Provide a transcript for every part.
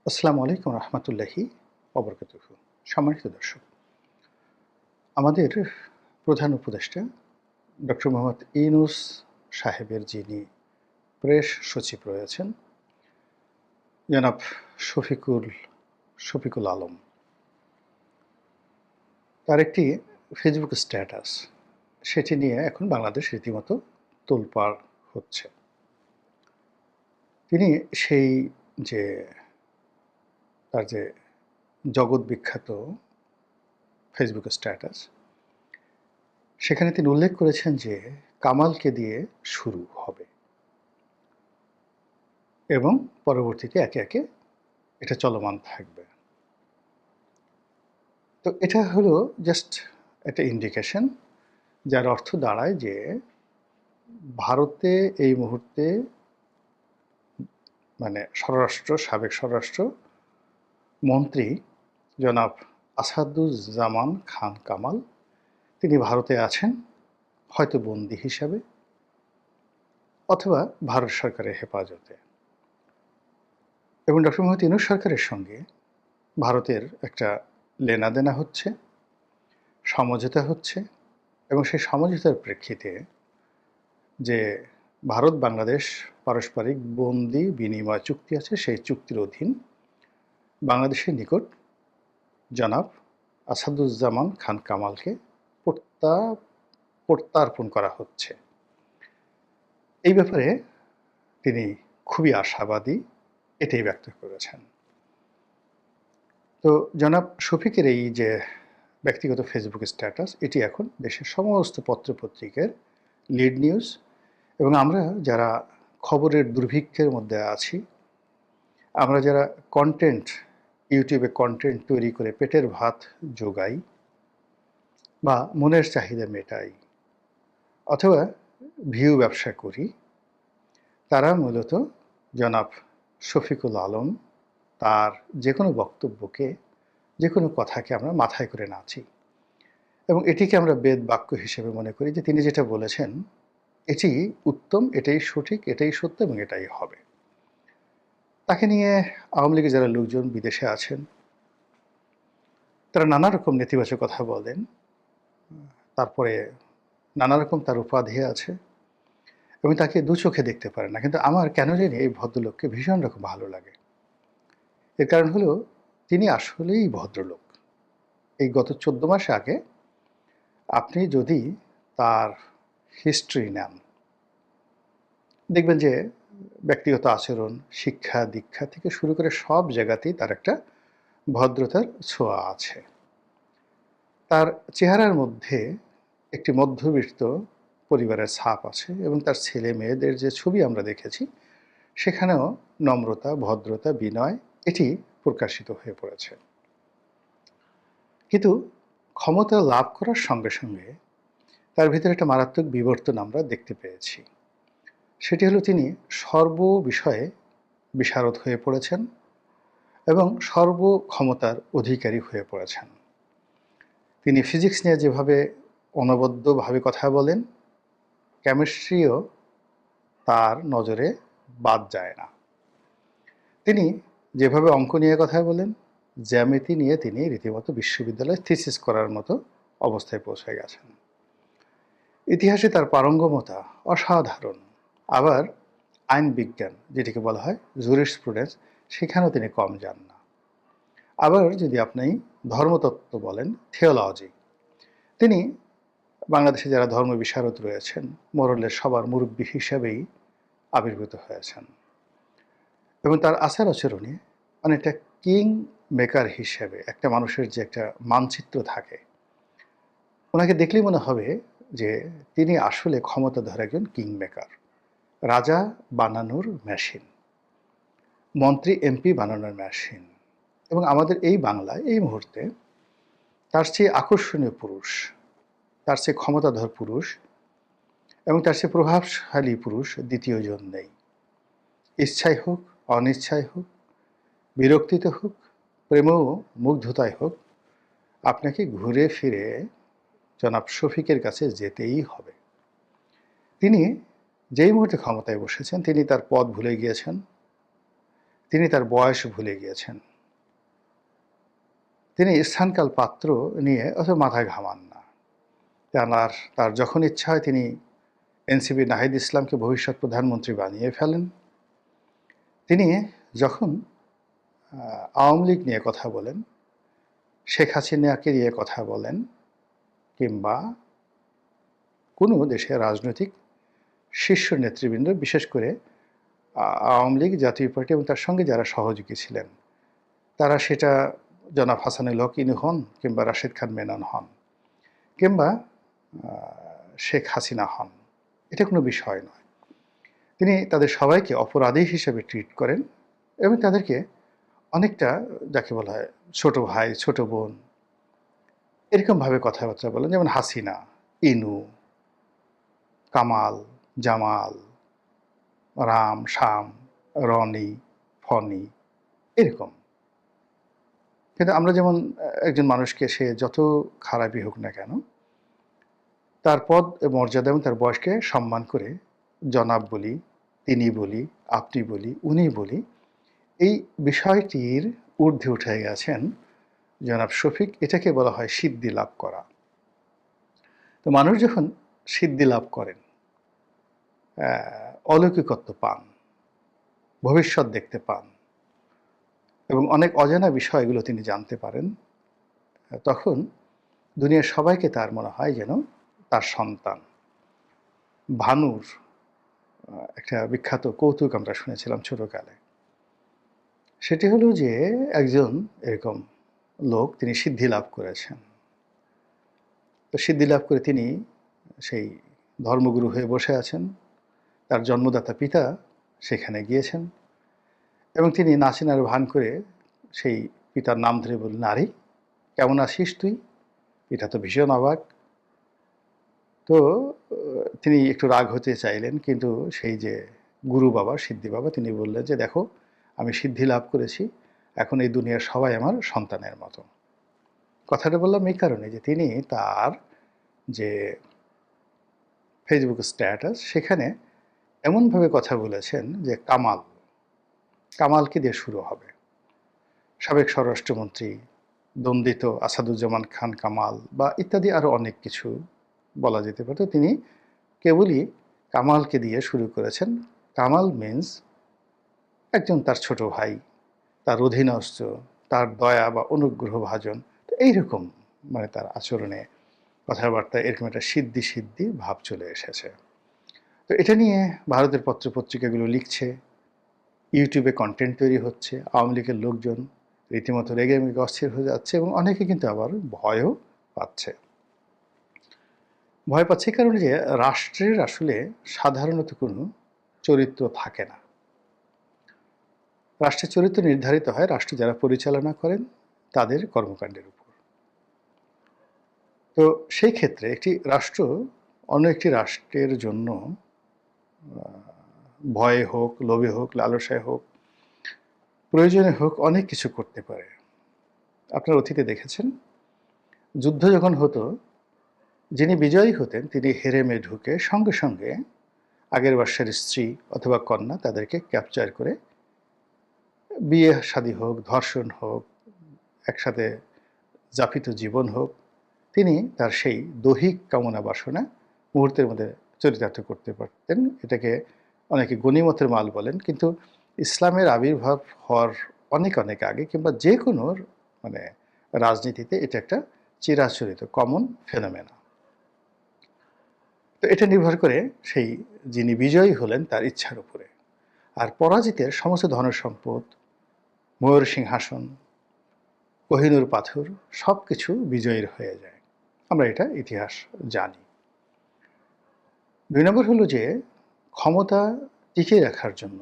আসসালামু আলাইকুম রহমতুল্লাহি অবরকাতুহু। সম্মানিত দর্শক, আমাদের প্রধান উপদেষ্টা ডক্টর মোহাম্মদ ইউনূস সাহেবের যিনি প্রেস সচিব রয়েছেন, জনাব শফিকুল শফিকুল আলম, তার একটি ফেসবুক স্ট্যাটাস, সেটি নিয়ে এখন বাংলাদেশ রীতিমতো তোলপাড় হচ্ছে। তিনি সেই যে তার যে জগৎ বিখ্যাত ফেসবুক স্ট্যাটাস, সেখানে তিনি উল্লেখ করেছেন যে কামালকে দিয়ে শুরু হবে এবং পরবর্তীতে একে একে এটা চলমান থাকবে। তো এটা হলো জাস্ট একটা ইন্ডিকেশন, যার অর্থ দাঁড়ায় যে ভারতে এই মুহূর্তে সাবেক স্বরাষ্ট্র মন্ত্রী জনাব আসাদুজ্জামান খান কামাল, তিনি ভারতে আছেন, হয়তো বন্দী হিসাবে অথবা ভারত সরকারের হেফাজতে। এবং ডক্টর মোহাম্মদ ইউনূস সরকারের সঙ্গে ভারতের একটা লেনাদেনা হচ্ছে, সমঝোতা হচ্ছে, এবং সেই সমঝোতার প্রেক্ষিতে যে ভারত বাংলাদেশ পারস্পরিক বন্দি বিনিময় চুক্তি আছে, সেই চুক্তির অধীন বাংলাদেশের নিকট জনাব আসাদুজ্জামান খান কামালকে প্রত্যার্পণ করা হচ্ছে। এই ব্যাপারে তিনি খুবই আশাবাদী, এটাই ব্যক্ত করেছেন। তো জনাব শফিকের এই যে ব্যক্তিগত ফেসবুক স্ট্যাটাস, এটি এখন দেশের সমস্ত পত্রপত্রিকার লিড নিউজ, এবং আমরা যারা খবরের দুর্ভিক্ষের মধ্যে আছি, আমরা যারা ইউটিউবে কন্টেন্ট তৈরি করে পেটের ভাত জোগাই বা মনের চাহিদা মেটাই অথবা ভিউ ব্যবসা করি, তারা মূলত জনাব শফিকুল আলম তার যে কোনো বক্তব্যকে, যে কোনো কথাকে আমরা মাথায় করে নাচি এবং এটিকে আমরা বেদ বাক্য হিসেবে মনে করি যে তিনি যেটা বলেছেন এটি উত্তম, এটাই সঠিক, এটাই সত্য এবং এটাই হবে। তাকে নিয়ে আওয়ামী লীগের যারা লোকজন বিদেশে আছেন, তারা নানা রকম নেতিবাচক কথা বলেন, তারপরে নানা রকম তার উপাধি আছে এবং তাকে দু চোখে দেখতে পারে না। কিন্তু আমার কেন জানি এই ভদ্রলোককে ভীষণ রকম ভালো লাগে। এর কারণ হলো তিনি আসলেই ভদ্রলোক। এই গত 14 মাস আগে আপনি যদি তার হিস্ট্রি নেন, দেখবেন যে ব্যক্তিগত আচরণ, শিক্ষা দীক্ষা থেকে শুরু করে সব জায়গাতেই তার একটা ভদ্রতার ছোঁয়া আছে। তার চেহারার মধ্যে একটি মধ্যবিত্ত পরিবারের ছাপ আছে এবং তার ছেলে মেয়েদের যে ছবি আমরা দেখেছি, সেখানেও নম্রতা, ভদ্রতা, বিনয় এটি প্রকাশিত হয়ে পড়েছে। কিন্তু ক্ষমতা লাভ করার সঙ্গে সঙ্গে তার ভিতরে একটা মারাত্মক বিবর্তন আমরা দেখতে পেয়েছি। সেটি হলো তিনি সর্ব বিষয়ে বিশারদ হয়ে পড়েছেন এবং সর্বক্ষমতার অধিকারী হয়ে পড়েছেন। তিনি ফিজিক্স নিয়ে যেভাবে অনবদ্যভাবে কথা বলেন, কেমিস্ট্রিও তার নজরে বাদ যায় না। তিনি যেভাবে অঙ্ক নিয়ে কথা বলেন, জ্যামিতি নিয়ে তিনি রীতিমতো বিশ্ববিদ্যালয়ে থিসিস করার মতো অবস্থায় পৌঁছে গেছেন। ইতিহাসে তার পারঙ্গমতা অসাধারণ। আবার আইন বিজ্ঞান, যেটিকে বলা হয় জুরিসপ্রুডেন্স, সেখানেও তিনি কম যান না। আবার যদি আপনি ধর্মতত্ত্ব বলেন, থিওলজি, তিনি বাংলাদেশে যারা ধর্ম বিশারদ রয়েছেন, মোরলের সবার মুরব্বী হিসেবেই আবির্ভূত হয়েছেন এবং তার আচার আচরণে অনেকটা কিং মেকার হিসেবে একটা মানুষের যে একটা মানচিত্র থাকে, ওনাকে দেখলেই মনে হবে যে তিনি আসলে ক্ষমতাধর একজন কিং মেকার, রাজা বানানোর মেশিন, মন্ত্রী এমপি বানানোর মেশিন। এবং আমাদের এই বাংলায় এই মুহূর্তে তার চেয়ে আকর্ষণীয় পুরুষ, তার চেয়ে ক্ষমতাধর পুরুষ এবং তার চেয়ে প্রভাবশালী পুরুষ দ্বিতীয় জন নেই। ইচ্ছাই হোক, অনিচ্ছাই হোক, বিরক্তিতে হোক, প্রেম ও মুগ্ধতায় হোক, আপনাকে ঘুরে ফিরে জনাব শফিকের কাছে যেতেই হবে। তিনি যেই মুহূর্তে ক্ষমতায় বসেছেন, তিনি তার পদ ভুলে গিয়েছেন, তিনি তার বয়স ভুলে গিয়েছেন। তিনি স্থানকাল পাত্র নিয়ে অত মাথায় ঘামান না। তার যখন ইচ্ছা হয় তিনি এনসিপি নাহিদ ইসলামকে ভবিষ্যৎ প্রধানমন্ত্রী বানিয়ে ফেলেন। তিনি যখন আওয়ামী লীগ নিয়ে কথা বলেন, শেখ হাসিনাকে নিয়ে কথা বলেন, কিংবা কোনো দেশের রাজনৈতিক শীর্ষ নেতৃবৃন্দ, বিশেষ করে আওয়ামী লীগ, জাতীয় পার্টি এবং তার সঙ্গে যারা সহযোগী ছিলেন, তারা সেটা জনাব হাসানুল হক ইনু হন, কিংবা রাশেদ খান মেনন হন, কিংবা শেখ হাসিনা হন, এটা কোনো বিষয় নয়। তিনি তাদের সবাইকে অপরাধী হিসেবে ট্রিট করেন এবং তাদেরকে অনেকটা, যাকে বলা হয় ছোট ভাই, ছোট বোন, এরকমভাবে কথাবার্তা বলেন। যেমন হাসিনা, ইনু, কামাল, জামাল, রাম, শাম, রনি, ফনি, এরকম। কিন্তু আমরা যেমন একজন মানুষকে, সে যত খারাপই হোক না কেন, তার পদ, মর্যাদা এবং তার বয়সকে সম্মান করে জনাব বলি, তিনি বলি, আপনি বলি, উনি বলি, এই বিষয়টির ঊর্ধ্বে উঠে গেছেন জনাব শফিক। এটাকে বলা হয় সিদ্ধি লাভ করা। তো মানুষ যখন সিদ্ধি লাভ করেন, অলৌকিকত্ব পান, ভবিষ্যৎ দেখতে পান এবং অনেক অজানা বিষয়গুলো তিনি জানতে পারেন, তখন দুনিয়ার সবাইকে তার মনে হয় যেন তার সন্তান। ভানুর একটা বিখ্যাত কৌতুক আমরা শুনেছিলাম ছোটকালে। সেটি হলো যে একজন এরকম লোক, তিনি সিদ্ধি লাভ করেছেন। তো সিদ্ধি লাভ করে তিনি সেই ধর্মগুরু হয়ে বসে আছেন। তার জন্মদাতা পিতা সেখানে গিয়েছেন এবং তিনি নাচিনার ভান করে সেই পিতার নাম ধরে বললেন, আরে কেমন আছিস তুই? পিতা তো ভীষণ অবাক। তো তিনি একটু রাগ হতে চাইলেন, কিন্তু সেই যে গুরু বাবা, সিদ্ধি বাবা, তিনি বললেন যে দেখো, আমি সিদ্ধি লাভ করেছি, এখন এই দুনিয়ার সবাই আমার সন্তানের মতো। কথাটা বললাম এই কারণে যে তিনি তার যে ফেসবুক স্ট্যাটাস, সেখানে এমনভাবে কথা বলেছেন যে কামালকে দিয়ে শুরু হবে। সাবেক স্বরাষ্ট্রমন্ত্রী, দ্বন্দ্বিত আসাদুজ্জামান খান কামাল বা ইত্যাদি আরও অনেক কিছু বলা যেতে পারে। তিনি কেবলই কামালকে দিয়ে শুরু করেছেন। কামাল মিন্স একজন তার ছোট ভাই, তার অধীনস্থ, তার দয়া বা অনুগ্রহ ভাজন। তো এইরকম মানে তার আচরণে, কথাবার্তায় এরকম একটা সিদ্ধি সিদ্ধি ভাব চলে এসেছে। তো এটা নিয়ে ভারতের পত্রপত্রিকাগুলো লিখছে, ইউটিউবে কন্টেন্ট তৈরি হচ্ছে, আওয়ামী লীগের লোকজন রীতিমতো রেগে মেগে অস্থির হয়ে যাচ্ছে এবং অনেকে কিন্তু আবার ভয়ও পাচ্ছে। ভয় পাচ্ছে কারণ যে রাষ্ট্রের আসলে সাধারণত কোনো চরিত্র থাকে না। রাষ্ট্রের চরিত্র নির্ধারিত হয় রাষ্ট্র যারা পরিচালনা করেন তাদের কর্মকাণ্ডের উপর। তো সেই ক্ষেত্রে একটি রাষ্ট্র অন্য একটি রাষ্ট্রের জন্য ভয়ে হোক, লোভে হোক, লালসায় হোক, প্রয়োজনে হোক, অনেক কিছু করতে পারে। আপনারা অতীতে দেখেছেন, যুদ্ধ যখন হতো, যিনি বিজয়ী হতেন তিনি হেরেমে ঢুকে সঙ্গে সঙ্গে আগের বর্ষের স্ত্রী অথবা কন্যা, তাদেরকে ক্যাপচার করে বিয়ে শাদী হোক, ধর্ষণ হোক, একসাথে যাপিত জীবন হোক, তিনি তার সেই দৈহিক কামনা বাসনা মুহূর্তের মধ্যে চরিতার্থ করতে পারতেন। এটাকে অনেকে গনিমতের মাল বলেন, কিন্তু ইসলামের আবির্ভাব হওয়ার অনেক অনেক আগে কিংবা যে কোনো মানে রাজনীতিতে এটা একটা চিরাচরিত কমন ফেনোমেনা। তো এটা নির্ভর করে সেই যিনি বিজয়ী হলেন তার ইচ্ছার উপরে। আর পরাজিতের সমস্ত ধনসম্পদ, ময়ূর সিংহাসন, কোহিনূর পাথর, সব কিছু বিজয়ীর হয়ে যায়। আমরা এটা ইতিহাস জানি। 2 নম্বর হলো যে ক্ষমতা টিকিয়ে রাখার জন্য,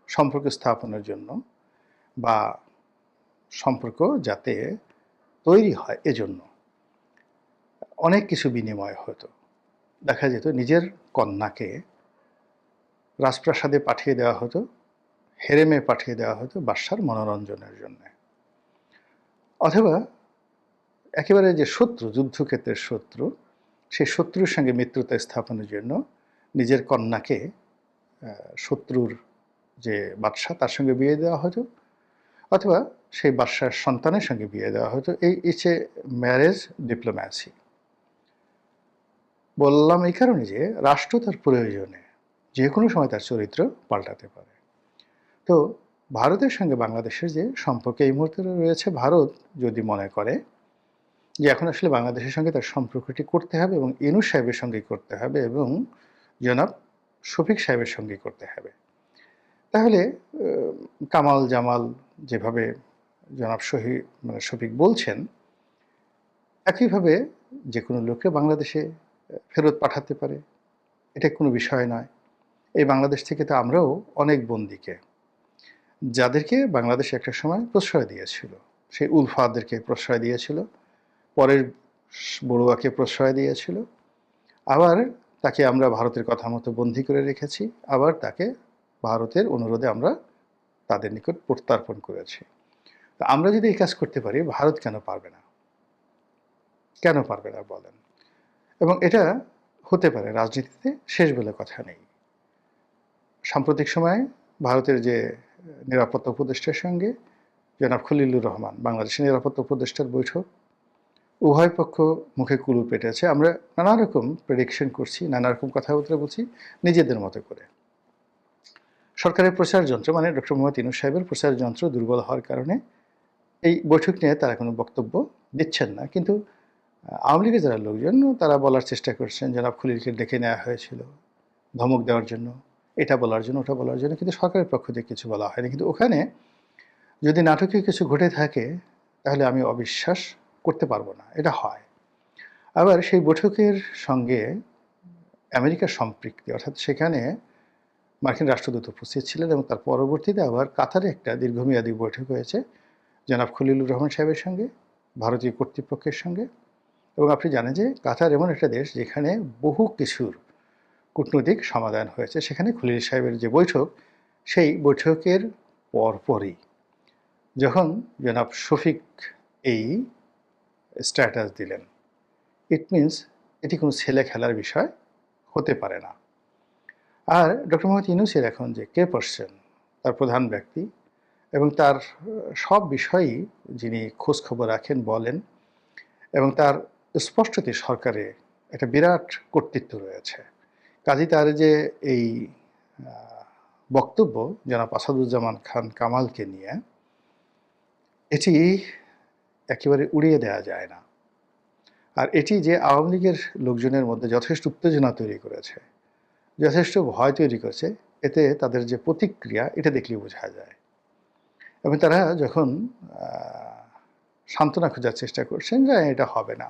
সম্পর্ক স্থাপনের জন্য বা সম্পর্ক যাতে তৈরি হয় এজন্য অনেক কিছু বিনিময় হতো। দেখা যেত নিজের কন্যাকে রাজপ্রাসাদে পাঠিয়ে দেওয়া হতো, হেরেমে পাঠিয়ে দেওয়া হতো বাদশার মনোরঞ্জনের জন্য। অথবা একেবারে যে শত্রু, যুদ্ধক্ষেত্রের শত্রু, সেই শত্রুর সঙ্গে মিত্রতা স্থাপনের জন্য নিজের কন্যাকে শত্রুর যে বাদশা তার সঙ্গে বিয়ে দেওয়া হতো, অথবা সেই বাদশার সন্তানের সঙ্গে বিয়ে দেওয়া হতো। এই ইটস এ ম্যারেজ ডিপ্লোম্যাসি। বললাম এই কারণে যে রাষ্ট্র তার প্রয়োজনে যে কোনো সময় তার চরিত্র পাল্টাতে পারে। তো ভারতের সঙ্গে বাংলাদেশের যে সম্পর্ক এই মুহূর্তে রয়েছে, ভারত যদি মনে করে যে এখন আসলে বাংলাদেশের সঙ্গে তার সম্পর্কটি করতে হবে এবং ইউনূস সাহেবের সঙ্গেই করতে হবে এবং জনাব শফিক সাহেবের সঙ্গেই করতে হবে, তাহলে কামাল জামাল যেভাবে জনাব শফিক বলছেন, একইভাবে যে কোনো লোককে বাংলাদেশে ফেরত পাঠাতে পারে। এটা কোনো বিষয় নয়। এই বাংলাদেশ থেকে তো আমরাও অনেক বন্দীকে, যাদেরকে বাংলাদেশ একটা সময় প্রশ্রয় দিয়েছিল, সেই উলফাদেরকে প্রশ্রয় দিয়েছিল, পরের বড়ুয়াকে প্রশ্রয় দিয়েছিল, আবার তাকে আমরা ভারতের কথা মতো বন্দী করে রেখেছি, আবার তাকে ভারতের অনুরোধে আমরা তাদের নিকট প্রত্যার্পণ করেছি। তো আমরা যদি এই কাজ করতে পারি, ভারত কেন পারবে না? কেন পারবে না বলেন? এবং এটা হতে পারে, রাজনীতিতে শেষ বলে কথা নেই। সাম্প্রতিক সময়ে ভারতের যে নিরাপত্তা উপদেষ্টার সঙ্গে জনাব খলিলুর রহমান, বাংলাদেশের নিরাপত্তা উপদেষ্টার বৈঠক, উভয় পক্ষ মুখে কুলুপ পেটেছে। আমরা নানা রকম প্রেডিকশন করছি, নানা রকম কথাবার্তা বলছি নিজেদের মতো করে। সরকারের প্রচার যন্ত্র, মানে ডক্টর মোহাম্মদ ইউনূস সাহেবের প্রচার যন্ত্র দুর্বল হওয়ার কারণে এই বৈঠক নিয়ে তারা কোনো বক্তব্য দিচ্ছেন না। কিন্তু আওয়ামী লীগের যারা লোকজন, তারা বলার চেষ্টা করছেন জনাব খলিলকে ডেকে নেওয়া হয়েছিল ধমক দেওয়ার জন্য, এটা বলার জন্য, ওটা বলার জন্য, কিন্তু সরকারের পক্ষ থেকে কিছু বলা হয়নি। কিন্তু ওখানে যদি নাটকীয় কিছু ঘটে থাকে, তাহলে আমি অবিশ্বাস করতে পারবো না এটা হয়। আবার সেই বৈঠকের সঙ্গে আমেরিকার সম্পৃক্তি, অর্থাৎ সেখানে মার্কিন রাষ্ট্রদূত উপস্থিত ছিলেন এবং তার পরবর্তীতে আবার কাতারে একটা দীর্ঘমেয়াদী বৈঠক হয়েছে জনাব খলিলুর রহমান সাহেবের সঙ্গে, ভারতীয় কর্তৃপক্ষের সঙ্গে। এবং আপনি জানেন যে কাতার এমন একটা দেশ যেখানে বহু কিছুর কূটনৈতিক সমাধান হয়েছে। সেখানে খলিল সাহেবের যে বৈঠক, সেই বৈঠকের পরপরই যখন জনাব শফিক এই স্ট্যাটাস দিলেন, ইট মিনস এটি কোনো ছেলে খেলার বিষয় হতে পারে না। আর ডক্টর মোহাম্মদ ইউনূসের এখন যে কে পারসন, তার প্রধান ব্যক্তি, এবং তার সব বিষয়ই যিনি খোঁজ খবর রাখেন, বলেন, এবং তার স্পষ্টতই সরকারে একটা বিরাট কর্তৃত্ব রয়েছে। কাজী তার যে এই বক্তব্য জনাব আসাদুজ্জামান খান কামালকে নিয়ে, এটি একেবারে উড়িয়ে দেওয়া যায় না। আর এটি যে আওয়ামী লীগের লোকজনের মধ্যে যথেষ্ট উত্তেজনা তৈরি করেছে, যথেষ্ট ভয় তৈরি করেছে, এতে তাদের যে প্রতিক্রিয়া, এটা দেখলেই বোঝা যায়। এবং তারা যখন সান্ত্বনা খোঁজার চেষ্টা করছেন যে এটা হবে না,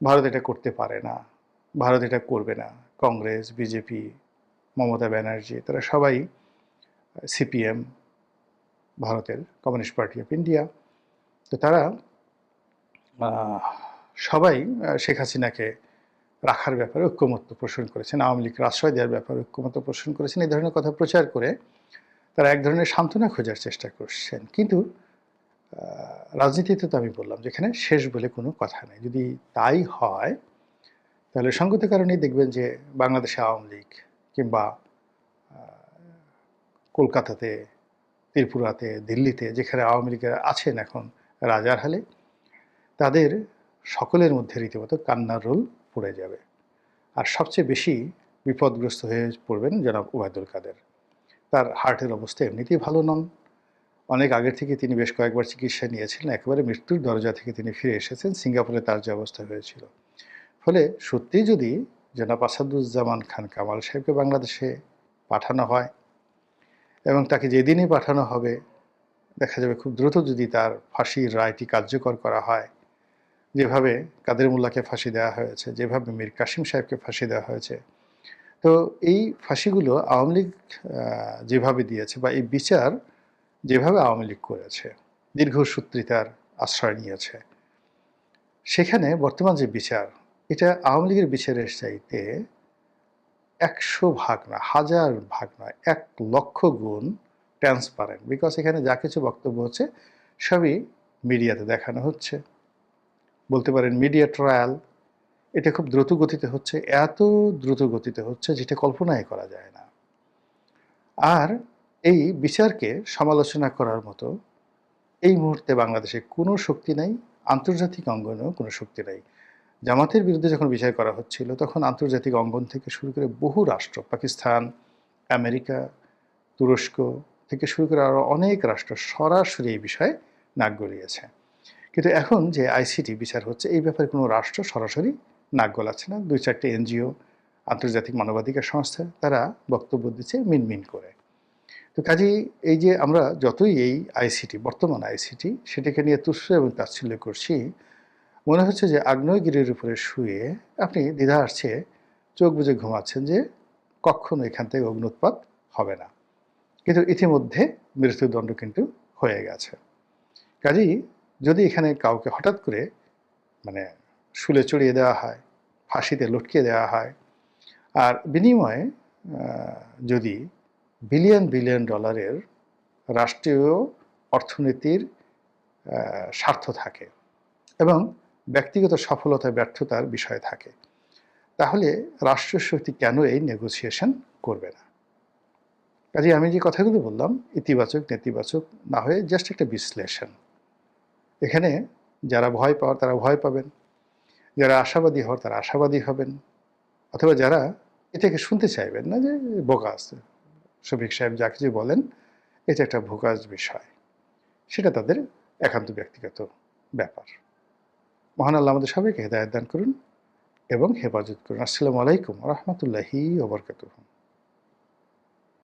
ভারত এটা করতে পারে না, ভারত এটা করবে না, কংগ্রেস, বিজেপি, মমতা ব্যানার্জি, তারা সবাই, সিপিএম, ভারতের কমিউনিস্ট পার্টি অফ ইন্ডিয়া, তো তারা সবাই শেখ হাসিনাকে রাখার ব্যাপারে ঐক্যমত্য পোষণ করেছেন, আওয়ামী লীগকে আশ্রয় দেওয়ার ব্যাপারে ঐক্যমত্য পোষণ করেছেন। এই ধরনের কথা প্রচার করে তারা এক ধরনের সান্ত্বনা খোঁজার চেষ্টা করছেন। কিন্তু রাজনীতিতে তো আমি বললাম যেখানে শেষ বলে কোনো কথা নেই। যদি তাই হয়, তাহলে সঙ্গত কারণেই দেখবেন যে বাংলাদেশে আওয়ামী লীগ, কিংবা কলকাতাতে, ত্রিপুরাতে, দিল্লিতে, যেখানে আওয়ামী লীগের আছেন এখন রাজার হালে, তাদের সকলের মধ্যে রীতিমতো কান্নার রোল পড়ে যাবে। আর সবচেয়ে বেশি বিপদগ্রস্ত হয়ে পড়বেন জনাব ওবায়দুল কাদের। তার হার্টের অবস্থা এমনিতেই ভালো নন। অনেক আগের থেকে তিনি বেশ কয়েকবার চিকিৎসা নিয়েছিলেন, একেবারে মৃত্যুর দরজা থেকে তিনি ফিরে এসেছেন। সিঙ্গাপুরে তার যে অবস্থা হয়েছিল, ফলে সত্যিই যদি জনাব আসাদুজ্জামান খান কামাল সাহেবকে বাংলাদেশে পাঠানো হয়, এবং তাকে যেদিনই পাঠানো হবে দেখা যাবে খুব দ্রুত যদি তার ফাঁসির রায়টি কার্যকর করা হয়, যেভাবে কাদের মোল্লাকে ফাঁসি দেওয়া হয়েছে, যেভাবে মীর কাসিম সাহেবকে ফাঁসি দেওয়া হয়েছে, তো এই ফাঁসিগুলো আওয়ামী লীগ যেভাবে দিয়েছে, বা এই বিচার যেভাবে আওয়ামী লীগ করেছে, দীর্ঘসূত্রিতার আশ্রয় নিয়েছে, সেখানে বর্তমান যে বিচার, এটা আওয়ামী লীগের বিচারের চাইতে 100 ভাগ না, 1000 ভাগ নয়, 1,00,000 গুণ ট্রান্সপারেন্ট। বিকজ এখানে যা কিছু বক্তব্য হচ্ছে সবই মিডিয়াতে দেখানো হচ্ছে, বলতে পারেন মিডিয়া ট্রায়াল। এটা খুব দ্রুত গতিতে হচ্ছে, এত দ্রুত গতিতে হচ্ছে যেটা কল্পনাই করা যায় না। আর এই বিচারকে সমালোচনা করার মতো এই মুহূর্তে বাংলাদেশে কোনো শক্তি নাই, আন্তর্জাতিক অঙ্গনেও কোনো শক্তি নাই। জামাতের বিরুদ্ধে যখন বিচার করা হচ্ছিল তখন আন্তর্জাতিক অঙ্গন থেকে শুরু করে বহু রাষ্ট্র, পাকিস্তান, আমেরিকা, তুরস্ক থেকে শুরু করে আরও অনেক রাষ্ট্র সরাসরি এই বিষয়ে নাক গলিয়েছে। কিন্তু এখন যে আইসিটি বিচার হচ্ছে এই ব্যাপারে কোনো রাষ্ট্র সরাসরি নাক গলাচ্ছে না। ২-৪টে এনজিও, আন্তর্জাতিক মানবাধিকার সংস্থা তারা বক্তব্য দিচ্ছে মিনমিন করে। তো কাজেই এই যে আমরা যতই এই আইসিটি, বর্তমান আইসিটি সেটাকে নিয়ে তুচ্ছ এবং তাচ্ছিল্য করছি, মনে হচ্ছে যে আগ্নেয়গিরির উপরে শুয়ে আপনি দ্বিধার চেয়ে চোখ বুজে ঘুমাচ্ছেন যে কখনো এখান থেকে অগ্ন্যুৎপাত হবে না। কিন্তু ইতিমধ্যে মৃত্যুদণ্ড কিন্তু হয়ে গেছে। কাজেই যদি এখানে কাউকে হঠাৎ করে মানে শুলে চড়িয়ে দেওয়া হয়, ফাঁসিতে লটকিয়ে দেওয়া হয়, আর বিনিময়ে যদি বিলিয়ন বিলিয়ন ডলারের রাষ্ট্রীয় অর্থনীতির স্বার্থ থাকে এবং ব্যক্তিগত সফলতা ব্যর্থতার বিষয় থাকে, তাহলে রাষ্ট্রীয় শক্তি কেন এই নেগোসিয়েশন করবে না? কাজে আমি যে কথাগুলো বললাম ইতিবাচক নেতিবাচক না হয়ে জাস্ট একটা বিশ্লেষণ। এখানে যারা ভয় পাওয়ার তারা ভয় পাবেন, যারা আশাবাদী হওয়ার তারা আশাবাদী হবেন, অথবা যারা এটাকে শুনতে চাইবেন না যে বোগাস শফিক সাহেব যা কিছু বলেন এটা একটা ভোকাজ বিষয়, সেটা তাদের একান্ত ব্যক্তিগত ব্যাপার। মহান আল্লাহ আমাদের সবাইকে হেদায়েত দান করুন এবং হেফাজত করুন। আসসালামু আলাইকুম ওয়া রাহমাতুল্লাহি ওয়া বারাকাতুহু।